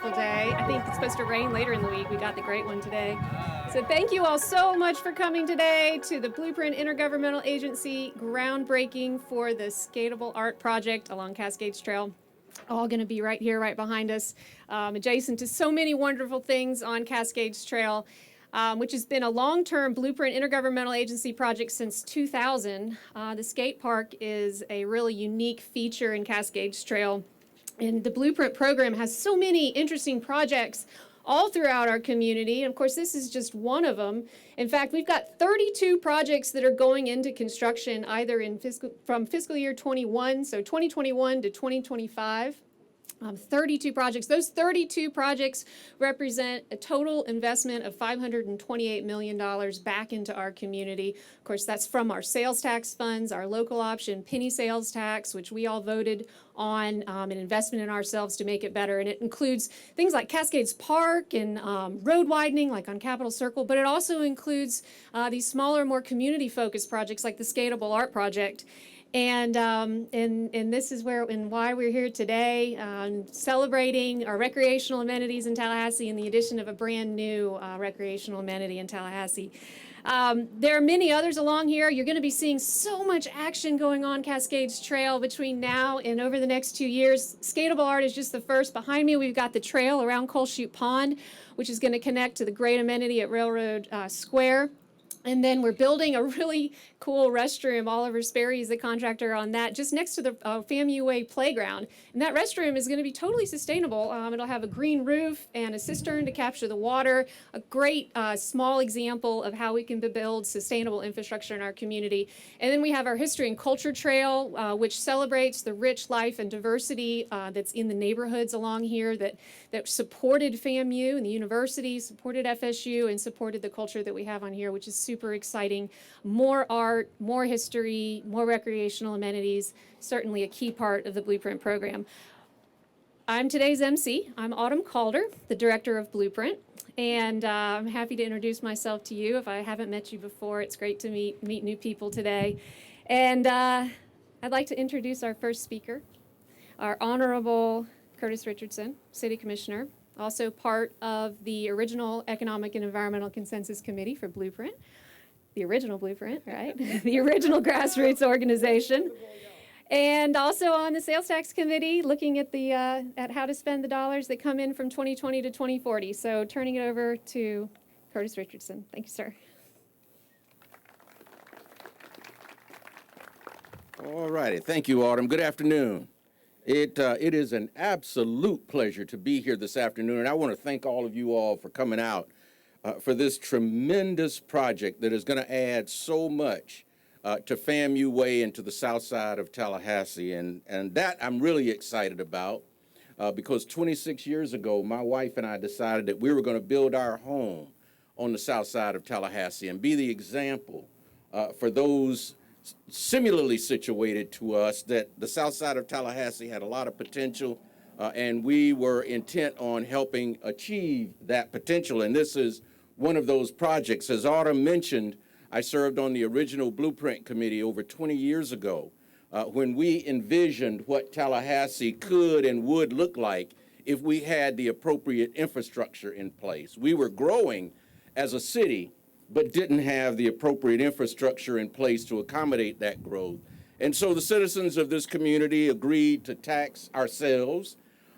beautiful day. I think it's supposed to rain later in the week. We got the great one today. So thank you all so much for coming today to the Blueprint Intergovernmental Agency groundbreaking for the Skateable Art project along Cascades Trail. All going to be right here, right behind us, adjacent to so many wonderful things on Cascades Trail, which has been a long-term Blueprint Intergovernmental Agency project since 2000. The skate park is a really unique feature in Cascades Trail. And the Blueprint program has so many interesting projects all throughout our community. And of course, this is just one of them. In fact, we've got 32 projects that are going into construction either in from fiscal year 21, so 2021 to 2025. 32 projects. Those 32 projects represent a total investment of $528 million back into our community. Of course, that's from our sales tax funds, our local option penny sales tax, which we all voted on, an investment in ourselves to make it better. And it includes things like Cascades Park and road widening, like on Capitol Circle, but it also includes these smaller, more community-focused projects like the Skateable Art project. And this is where and why we're here today, celebrating our recreational amenities in Tallahassee and the addition of a brand new recreational amenity in Tallahassee. There are many others along here. You're going to be seeing so much action going on Cascades Trail between now and over the next 2 years. Skateable Art is just the first. Behind me, we've got the trail around Coal Chute Pond, which is going to connect to the great amenity at Railroad Square. And then we're building a really cool restroom. Oliver Sperry is the contractor on that, just next to the FAMU Way playground. And that restroom is going to be totally sustainable. It'll have a green roof and a cistern to capture the water. A great small example of how we can build sustainable infrastructure in our community. And then we have our History and Culture Trail, which celebrates the rich life and diversity that's in the neighborhoods along here that supported FAMU and the university, supported FSU, and supported the culture that we have on here, which is super exciting. More art, more history, more recreational amenities, certainly a key part of the Blueprint program. I'm today's MC. I'm Autumn Calder, the director of Blueprint, and I'm happy to introduce myself to you. If I haven't met you before, it's great to meet new people today. And I'd like to introduce our first speaker, our Honorable Curtis Richardson, City Commissioner, also part of the original Economic and Environmental Consensus Committee for Blueprint. The original Blueprint, right? The original grassroots organization. And also on the Sales Tax Committee, looking at the at how to spend the dollars that come in from 2020 to 2040. So turning it over to Curtis Richardson. Thank you, sir. All righty. Thank you, Autumn. Good afternoon. It is an absolute pleasure to be here this afternoon, and I want to thank all of you all for coming out for this tremendous project that is going to add so much to FAMU Way and to the south side of Tallahassee, and that I'm really excited about because 26 years ago, my wife and I decided that we were going to build our home on the south side of Tallahassee and be the example for those similarly situated to us, that the south side of Tallahassee had a lot of potential, and we were intent on helping achieve that potential. And this is one of those projects. As Autumn mentioned, I served on the original Blueprint Committee over 20 years ago when we envisioned what Tallahassee could and would look like if we had the appropriate infrastructure in place. We were growing as a city, but didn't have the appropriate infrastructure in place to accommodate that growth. And so the citizens of this community agreed to tax ourselves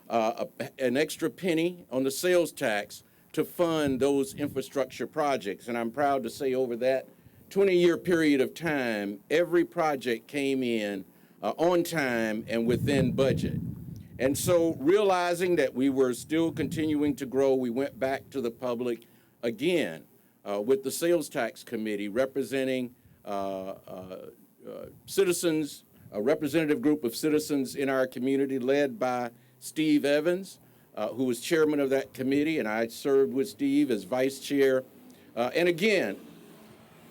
an extra penny on the sales tax to fund those infrastructure projects. And I'm proud to say over that 20-year period of time, every project came in on time and within budget. And so realizing that we were still continuing to grow, we went back to the public again with the Sales Tax Committee representing citizens, a representative group of citizens in our community led by Steve Evans, who was chairman of that committee, and I served with Steve as vice chair. And again,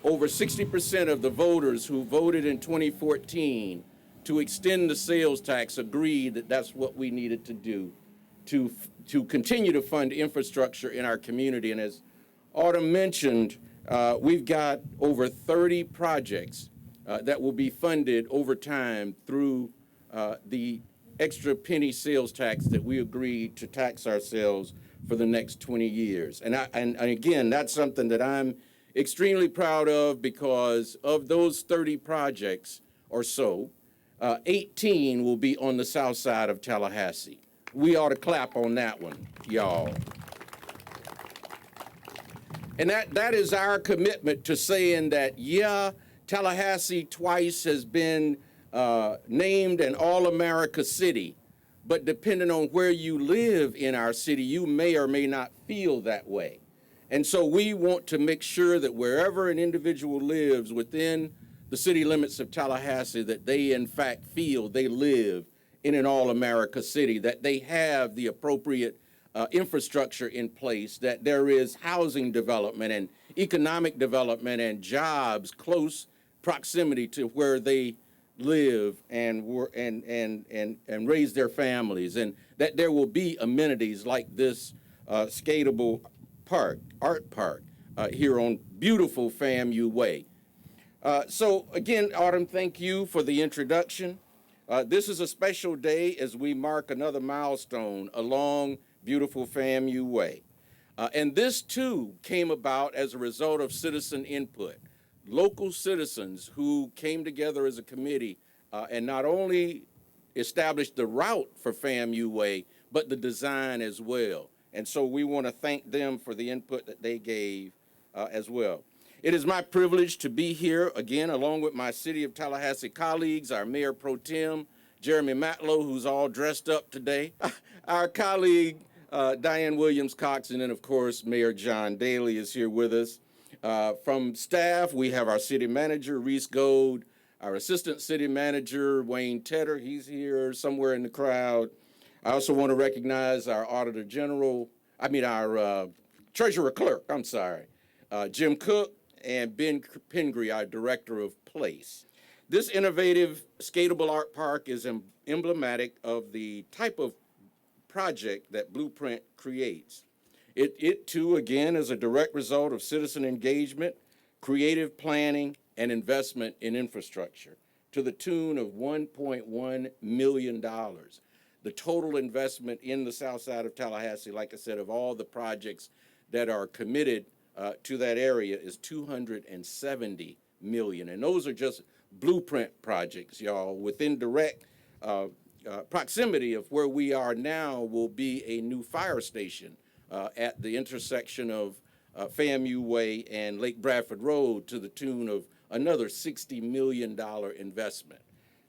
over 60% of the voters who voted in 2014 to extend the sales tax agreed that that's what we needed to do to continue to fund infrastructure in our community. And as Autumn mentioned, we've got over 30 projects that will be funded over time through the extra penny sales tax that we agreed to tax ourselves for the next 20 years. And again, that's something that I'm extremely proud of, because of those 30 projects or so, 18 will be on the south side of Tallahassee. We ought to clap on that one, y'all. And that is our commitment to saying that, yeah, Tallahassee twice has been named an All-America city, but depending on where you live in our city, you may or may not feel that way. And so we want to make sure that wherever an individual lives within the city limits of Tallahassee, that they in fact feel they live in an all-America city, that they have the appropriate infrastructure in place, that there is housing development and economic development and jobs close proximity to where they live and raise their families, and that there will be amenities like this Skateable Art Park here on beautiful FAMU Way. So again, Autumn, thank you for the introduction. This is a special day as we mark another milestone along beautiful FAMU Way. And this too came about as a result of citizen input. Local citizens who came together as a committee and not only established the route for FAMU Way, but the design as well. And so we want to thank them for the input that they gave as well. It is my privilege to be here again, along with my City of Tallahassee colleagues, our Mayor Pro Tem, Jeremy Matlow, who's all dressed up today, our colleague, Diane Williams-Cox, and then, of course, Mayor John Daly is here with us. From staff, we have our city manager, Reese Gold, our assistant city manager, Wayne Tedder. He's here somewhere in the crowd. I also want to recognize our Auditor General, our Treasurer Clerk, Jim Cook, and Ben Pingree, our Director of Place. This innovative Skateable Art Park is emblematic of the type of project that Blueprint creates. It too, again, is a direct result of citizen engagement, creative planning, and investment in infrastructure to the tune of $1.1 million. The total investment in the south side of Tallahassee, like I said, of all the projects that are committed to that area is $270 million. And those are just Blueprint projects, y'all. Within direct proximity of where we are now will be a new fire station at the intersection of FAMU Way and Lake Bradford Road to the tune of another $60 million investment.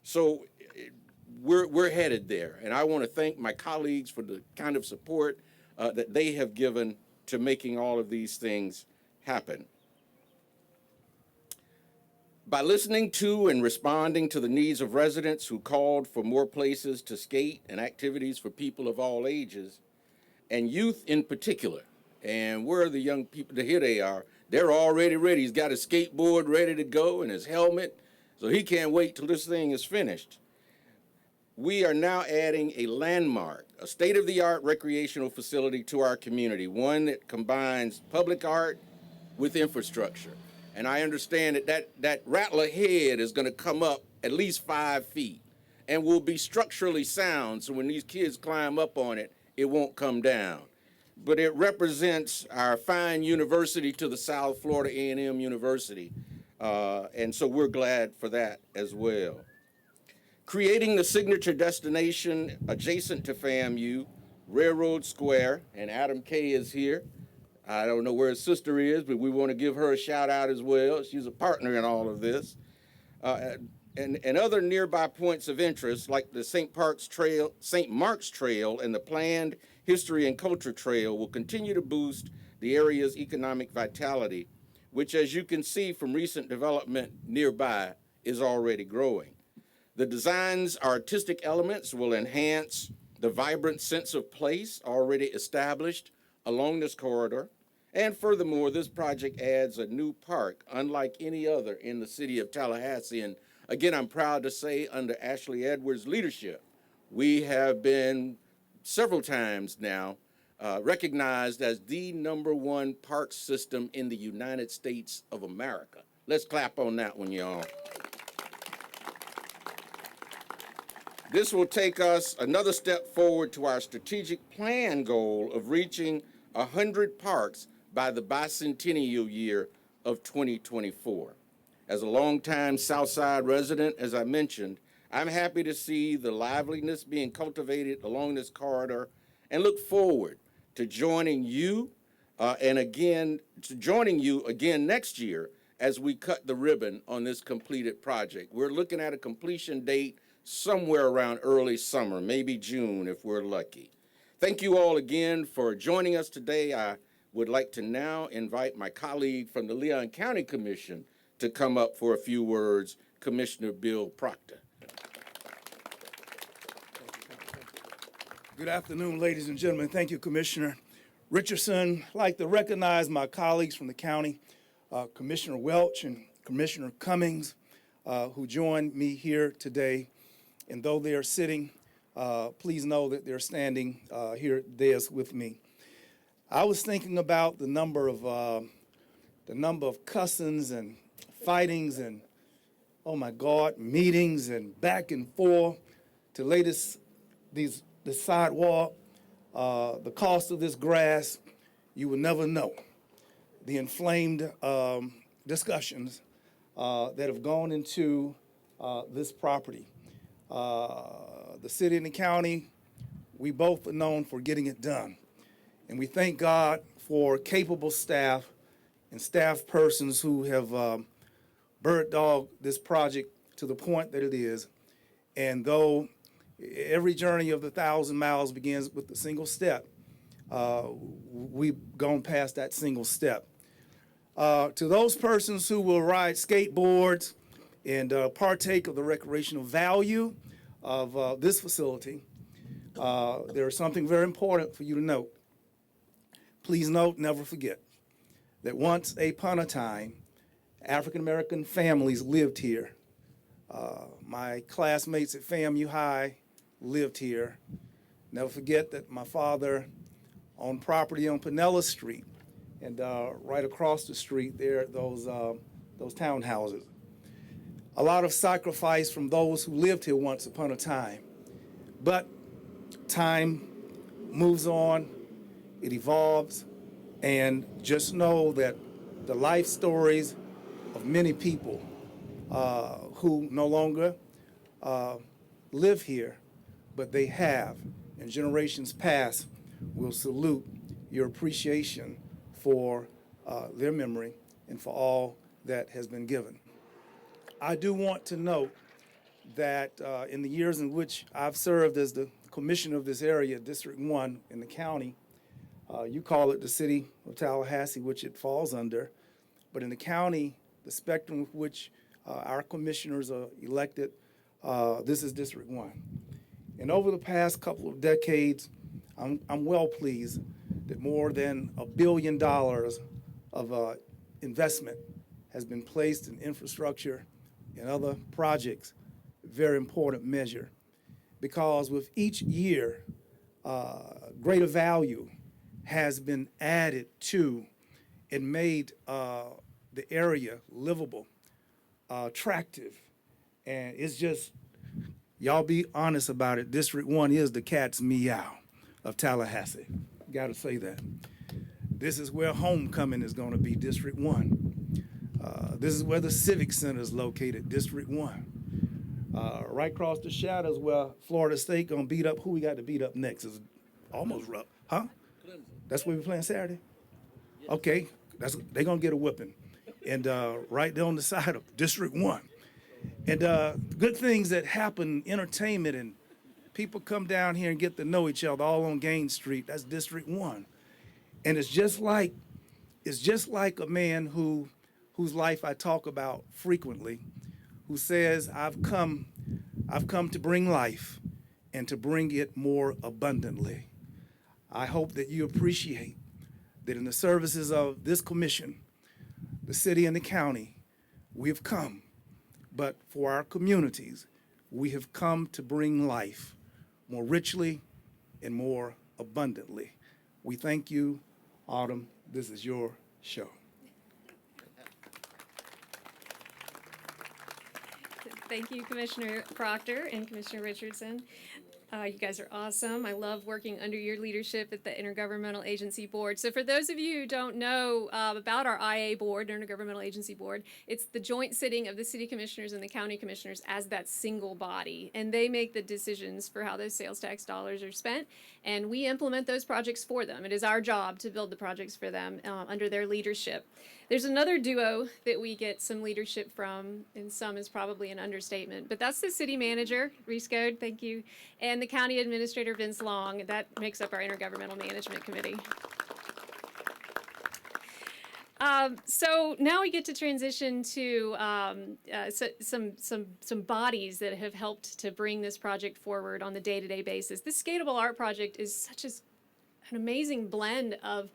So we're headed there. And I want to thank my colleagues for the kind of support that they have given to making all of these things happen. By listening to and responding to the needs of residents who called for more places to skate and activities for people of all ages, and youth in particular, and where are the young people? Here they are. They're already ready. He's got his skateboard ready to go and his helmet, so he can't wait till this thing is finished. We are now adding a landmark, a state-of-the-art recreational facility to our community, one that combines public art with infrastructure. And I understand that rattler head is going to come up at least 5 feet and will be structurally sound, so when these kids climb up on it, it won't come down. But it represents our fine university to the south, Florida A&M University, and so we're glad for that as well. Creating the signature destination adjacent to FAMU, Railroad Square, and Adam Kay is here. I don't know where his sister is, but we want to give her a shout out as well. She's a partner in all of this. And other nearby points of interest, like the St. Mark's Trail and the planned History and Culture Trail, will continue to boost the area's economic vitality, which, as you can see from recent development nearby, is already growing. The design's artistic elements will enhance the vibrant sense of place already established along this corridor. And furthermore, this project adds a new park unlike any other in the city of Tallahassee. And again, I'm proud to say under Ashley Edwards' leadership, we have been several times now recognized as the #1 park system in the United States of America. Let's clap on that one, y'all. This will take us another step forward to our strategic plan goal of reaching 100 parks by the bicentennial year of 2024. As a longtime Southside resident, as I mentioned, I'm happy to see the liveliness being cultivated along this corridor and look forward to joining you again next year as we cut the ribbon on this completed project. We're looking at a completion date somewhere around early summer, maybe June if we're lucky. Thank you all again for joining us today. I would like to now invite my colleague from the Leon County Commission to come up for a few words, Commissioner Bill Proctor. Good afternoon, ladies and gentlemen. Thank you, Commissioner Richardson. I'd like to recognize my colleagues from the county, Commissioner Welch and Commissioner Cummings, who joined me here today. And though they are sitting, please know that they're standing here at the dais with me. I was thinking about the number of cussings and fightings and, oh my God, meetings and back and forth to lay the sidewalk, the cost of this grass. You will never know the inflamed discussions that have gone into this property. The city and the county, we both are known for getting it done. And we thank God for capable staff and staff persons who have bird dogged this project to the point that it is. And though every journey of the 1,000 miles begins with a single step, we've gone past that single step. To those persons who will ride skateboards and partake of the recreational value of this facility, there is something very important for you to note. Please note, never forget, that once upon a time, African-American families lived here. My classmates at FAMU High lived here. Never forget that my father owned property on Pinella Street, and right across the street there, those townhouses. A lot of sacrifice from those who lived here once upon a time. But time moves on, it evolves, and just know that the life stories of many people who no longer live here, but they have, and generations past will salute your appreciation for their memory and for all that has been given. I do want to note that in the years in which I've served as the commissioner of this area, District 1 in the county, you call it the city of Tallahassee, which it falls under, but in the county, the spectrum of which our commissioners are elected, this is District 1. And over the past couple of decades, I'm well pleased that more than $1 billion of investment has been placed in infrastructure and other projects, very important measure. Because with each year, greater value has been added to and made the area livable, attractive, and it's just, y'all be honest about it, District 1 is the cat's meow of Tallahassee. Gotta say that. This is where homecoming is gonna be, District 1. This is where the Civic Center is located, District 1. Right across the shadows where Florida State gonna beat up, who we got to beat up next? Is almost rough, huh? That's where we're playing Saturday? Okay, they're gonna get a whipping. And right there on the side of District 1. And good things that happen, entertainment, and people come down here and get to know each other all on Gain Street. That's District 1. And it's just like a man whose life I talk about frequently, who says, I've come to bring life and to bring it more abundantly. I hope that you appreciate that in the services of this commission, the city and the county, we have come, but for our communities, we have come to bring life more richly and more abundantly. We thank you, Autumn. This is your show. Thank you, Commissioner Proctor and Commissioner Richardson. You guys are awesome. I love working under your leadership at the Intergovernmental Agency Board. So for those of you who don't know about our IA Board, Intergovernmental Agency Board, it's the joint sitting of the city commissioners and the county commissioners as that single body. And they make the decisions for how those sales tax dollars are spent. And we implement those projects for them. It is our job to build the projects for them under their leadership. There's another duo that we get some leadership from, and some is probably an understatement, but that's the city manager, Reese Goad, thank you, and the county administrator, Vince Long. That makes up our Intergovernmental Management Committee. So now we get to transition to some bodies that have helped to bring this project forward on the day-to-day basis. This Skateable Art project is such an amazing blend of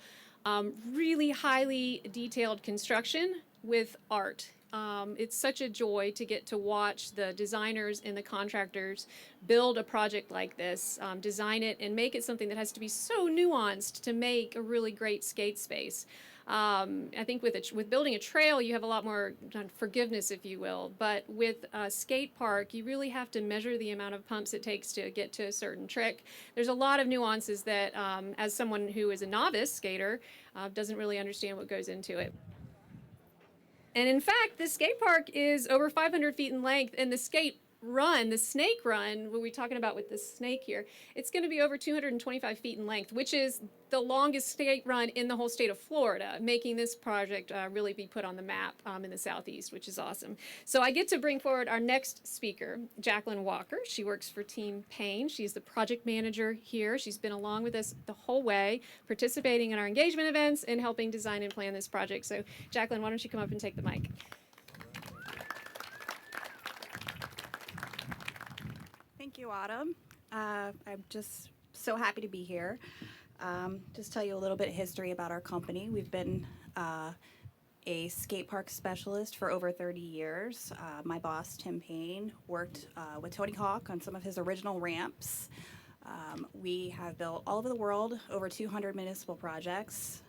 really highly detailed construction with art. It's such a joy to get to watch the designers and the contractors build a project like this, design it and make it something that has to be so nuanced to make a really great skate space. I think with building a trail, you have a lot more forgiveness, if you will. But with a skate park, you really have to measure the amount of pumps it takes to get to a certain trick. There's a lot of nuances that, as someone who is a novice skater, doesn't really understand what goes into it. And in fact, this skate park is over 500 feet in length, and the skate run, the snake run, what we're talking about with this snake here, it's going to be over 225 feet in length, which is the longest skate run in the whole state of Florida, making this project really be put on the map in the Southeast, which is awesome. So I get to bring forward our next speaker, Jaclyn Walker. She works for Team Payne. She's the project manager here. She's been along with us the whole way, participating in our engagement events and helping design and plan this project. So Jaclyn, why don't you come up and take the mic? Thank you, Autumn. I'm just so happy to be here. Just tell you a little bit of history about our company. We've been a skate park specialist for over 30 years. My boss, Tim Payne, worked with Tony Hawk on some of his original ramps. We have built all over the world over 200 municipal projects.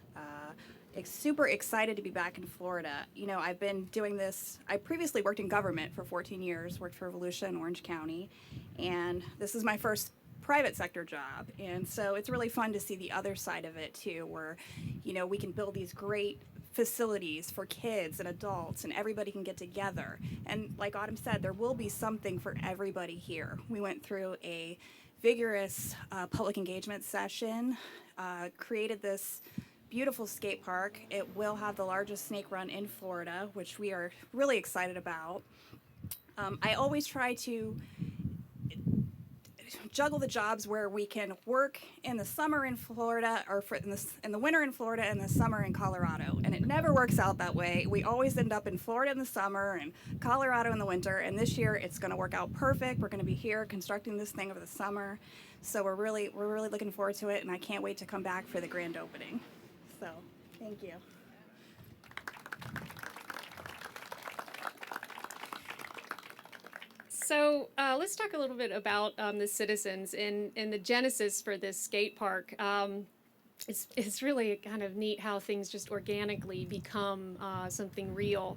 Super excited to be back in Florida. You know, I've been doing this. I previously worked in government for 14 years, worked for Volusia in Orange County, and this is my first private sector job. And so it's really fun to see the other side of it too, where, you know, we can build these great facilities for kids and adults and everybody can get together. And like Autumn said, there will be something for everybody here. We went through a vigorous public engagement session, created this beautiful skate park. It will have the largest snake run in Florida, which we are really excited about. I always try to juggle the jobs where we can work in the summer in Florida, or in the winter in Florida and the summer in Colorado. And it never works out that way. We always end up in Florida in the summer and Colorado in the winter. And this year it's going to work out perfect. We're going to be here constructing this thing over the summer. So we're really looking forward to it. And I can't wait to come back for the grand opening. So, thank you. So let's talk a little bit about the citizens and the genesis for this skate park. It's really kind of neat how things just organically become something real.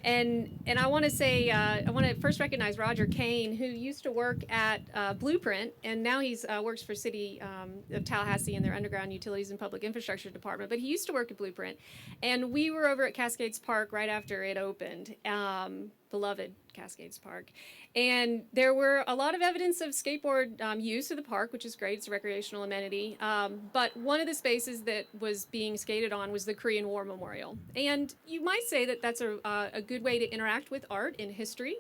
And I want to say, I want to first recognize Roger Kane, who used to work at Blueprint, and now he's works for City of Tallahassee in their Underground Utilities and Public Infrastructure Department, but he used to work at Blueprint. And we were over at Cascades Park right after it opened, beloved Cascades Park. And there were a lot of evidence of skateboard use of the park, which is great. It's a recreational amenity. But one of the spaces that was being skated on was the Korean War Memorial. And you might say that that's a good way to interact with art and history,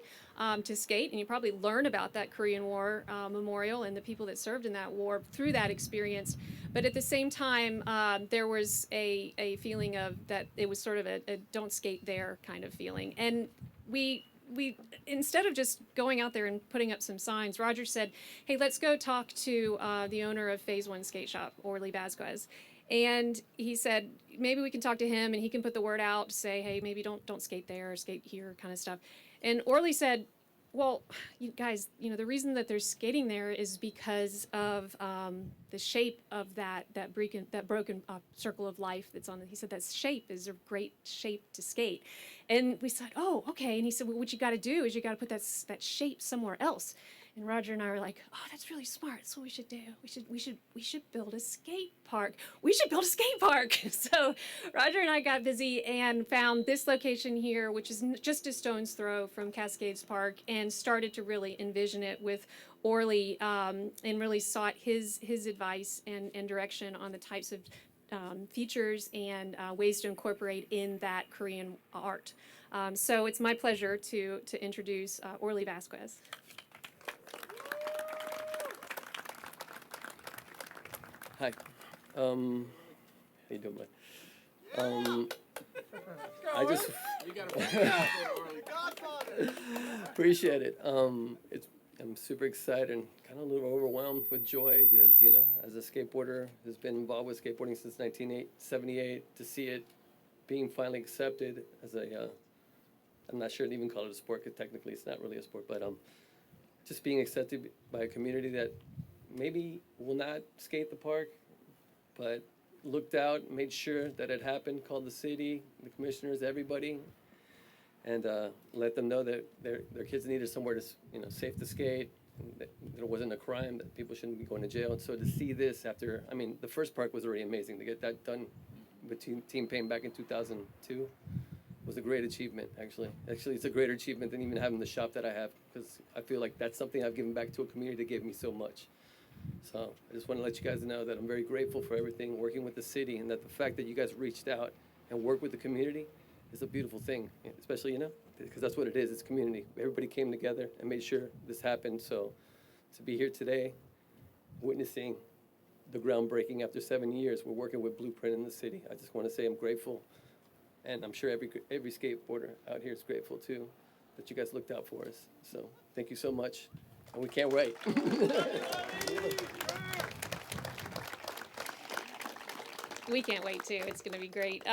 to skate. And you probably learn about that Korean War Memorial and the people that served in that war through that experience. But at the same time, there was a feeling of that it was sort of a don't skate there kind of feeling. And we instead of just going out there and putting up some signs, Roger said, hey, let's go talk to the owner of Phaze 1 Skate Shop, Orly Vasquez. And he said, maybe we can talk to him and he can put the word out to say, hey, maybe don't skate there or skate here kind of stuff. And Orly said, Well, you guys, the reason that there's skating there is because of the shape of that broken circle of life that's on. He said that shape is a great shape to skate, and we said, oh, okay. And he said, well, what you got to do is you got to put that shape somewhere else. And Roger and I were like, oh, that's really smart. That's what we should do. We should build a skate park. We should build a skate park. So Roger and I got busy and found this location here, which is just a stone's throw from Cascades Park, and started to really envision it with Orly, and really sought his advice and direction on the types of features and ways to incorporate in that Korean art. So it's my pleasure to introduce Orly Vasquez. Hi. How you doing, bud? I just appreciate it. I'm super excited and kind of a little overwhelmed with joy because, as a skateboarder who's been involved with skateboarding since 1978, to see it being finally accepted as I'm not sure to even call it a sport because technically it's not really a sport, but just being accepted by a community that maybe will not skate the park, but looked out, made sure that it happened, called the city, the commissioners, everybody, and let them know that their kids needed somewhere to, safe to skate, and that it wasn't a crime, that people shouldn't be going to jail. And so to see this after, the first park was already amazing. To get that done with Team Payne back in 2002 was a great achievement, actually. Actually, it's a greater achievement than even having the shop that I have, because I feel like that's something I've given back to a community that gave me so much. So I just want to let you guys know that I'm very grateful for everything, working with the city, and that the fact that you guys reached out and worked with the community is a beautiful thing, especially, because that's what it is. It's community. Everybody came together and made sure this happened. So to be here today, witnessing the groundbreaking after 7 years, we're working with Blueprint in the city. I just want to say I'm grateful, and I'm sure every skateboarder out here is grateful too, that you guys looked out for us. So thank you so much. And we can't wait. We can't wait too. It's going to be great.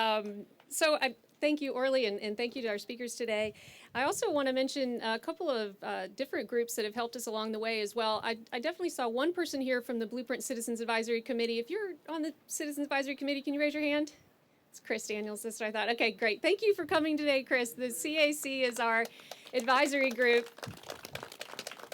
So I thank you, Orly, and thank you to our speakers today. I also want to mention a couple of different groups that have helped us along the way as well. I definitely saw one person here from the Blueprint Citizens Advisory Committee. If you're on the Citizens Advisory Committee, can you raise your hand? It's Chris Daniels, that's what I thought. Okay, great. Thank you for coming today, Chris. The CAC is our advisory group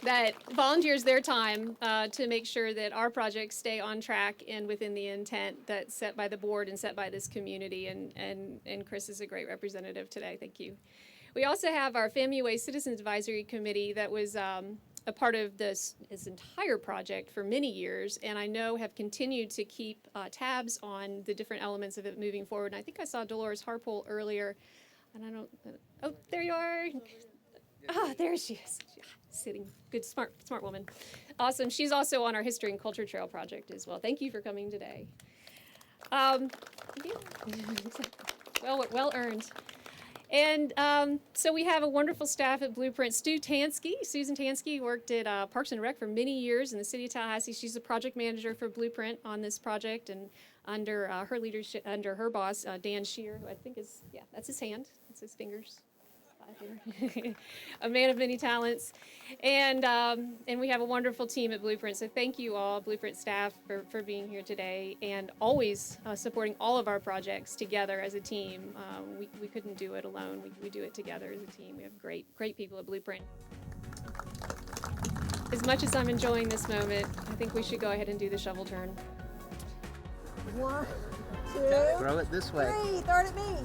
that volunteers their time to make sure that our projects stay on track and within the intent that's set by the board and set by this community. And Chris is a great representative today. Thank you. We also have our FAMU Way Citizens Advisory Committee that was a part of this entire project for many years, and I know have continued to keep tabs on the different elements of it moving forward. And I think I saw Dolores Harpole earlier, and I don't. Oh, there you are. Ah, there she is. Sitting. Good, smart woman. Awesome. She's also on our History and Culture Trail project as well. Thank you for coming today. Yeah. Well earned. And so we have a wonderful staff at Blueprint. Susan Tansky worked at Parks and Rec for many years in the city of Tallahassee. She's the project manager for Blueprint on this project, and under her leadership, under her boss, Dan Shear, who I think is, that's his hand, that's his fingers. A man of many talents, and we have a wonderful team at Blueprint. So thank you all, Blueprint staff, for being here today and always supporting all of our projects together as a team. We couldn't do it alone. We do it together as a team. We have great people at Blueprint. As much as I'm enjoying this moment, I think we should go ahead and do the shovel turn. 1, 2, throw it this way. 3. Throw it at me.